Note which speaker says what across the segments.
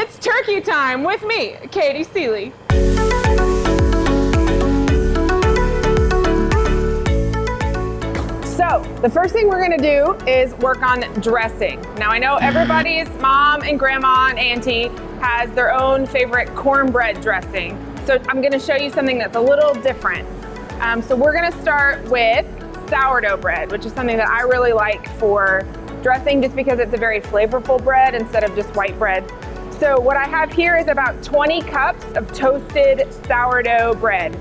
Speaker 1: It's turkey time with me, Katie Seeley. So the first thing we're gonna do is work on dressing. Now I know everybody's mom and grandma and auntie has their own favorite cornbread dressing. So I'm gonna show you something that's a little different. So we're gonna start with sourdough bread, which is something that I really like for dressing just because it's a very flavorful bread instead of just white bread. So what I have here is about 20 cups of toasted sourdough bread.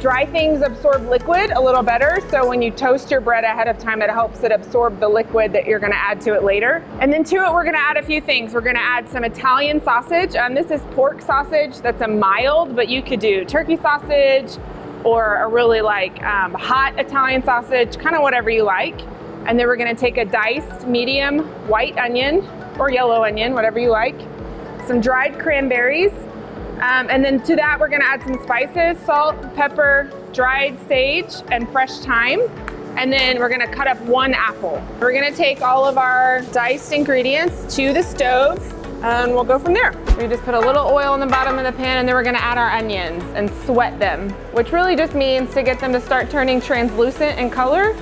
Speaker 1: Dry things absorb liquid a little better, so when you toast your bread ahead of time, it helps it absorb the liquid that you're gonna add to it later. And then to it, we're gonna add a few things. We're gonna add some Italian sausage. This is pork sausage that's a mild, but you could do turkey sausage or a really hot Italian sausage, kind of whatever you like. And then we're gonna take a diced medium white onion or yellow onion, whatever you like. Some dried cranberries, and then to that we're gonna add some spices, salt, pepper, dried sage, and fresh thyme. And then we're gonna cut up 1 apple. We're gonna take all of our diced ingredients to the stove, and we'll go from there. We just put a little oil in the bottom of the pan, and then we're gonna add our onions and sweat them, which really just means to get them to start turning translucent in color.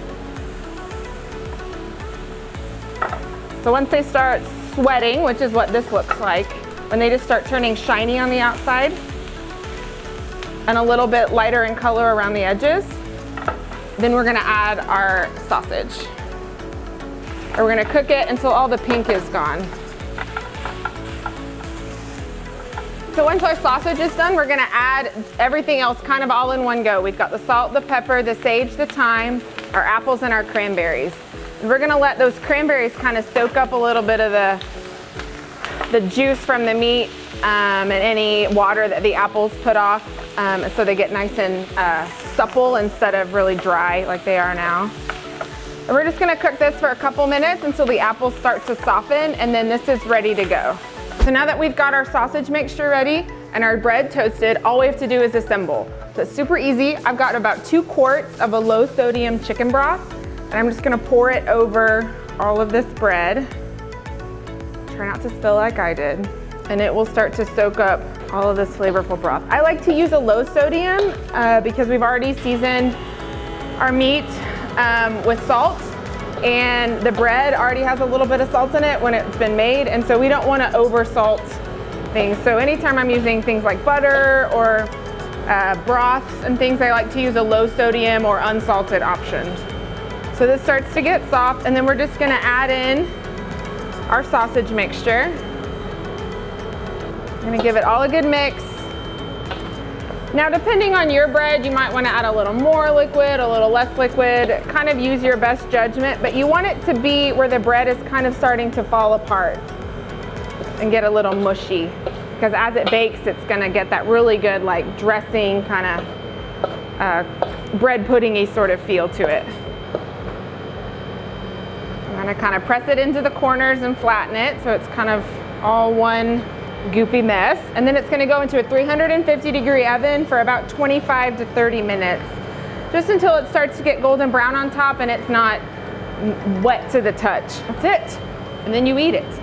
Speaker 1: So once they start sweating, which is what this looks like, when they just start turning shiny on the outside and a little bit lighter in color around the edges, then we're gonna add our sausage. And we're gonna cook it until all the pink is gone. So once our sausage is done, we're gonna add everything else kind of all in one go. We've got the salt, the pepper, the sage, the thyme, our apples, and our cranberries. And we're gonna let those cranberries kind of soak up a little bit of the juice from the meat and any water that the apples put off, so they get nice and supple instead of really dry like they are now. And we're just gonna cook this for a couple minutes until the apples start to soften, and then this is ready to go. So now that we've got our sausage mixture ready and our bread toasted, all we have to do is assemble. So it's super easy. I've got about 2 quarts of a low sodium chicken broth, and I'm just gonna pour it over all of this bread. Try not to spill like I did. And it will start to soak up all of this flavorful broth. I like to use a low sodium because we've already seasoned our meat with salt, and the bread already has a little bit of salt in it when it's been made, and so we don't want to over salt things. So anytime I'm using things like butter or broths and things, I like to use a low sodium or unsalted option. So this starts to get soft, and then we're just gonna add in our sausage mixture. I'm gonna give it all a good mix. Now, depending on your bread, you might wanna add a little more liquid, a little less liquid, kind of use your best judgment, but you want it to be where the bread is kind of starting to fall apart and get a little mushy, because as it bakes, it's gonna get that really good like dressing kind of bread pudding-y sort of feel to it. I'm gonna kind of press it into the corners and flatten it so it's kind of all one goopy mess. And then it's gonna go into a 350-degree oven for about 25 to 30 minutes, just until it starts to get golden brown on top and it's not wet to the touch. That's it. And then you eat it.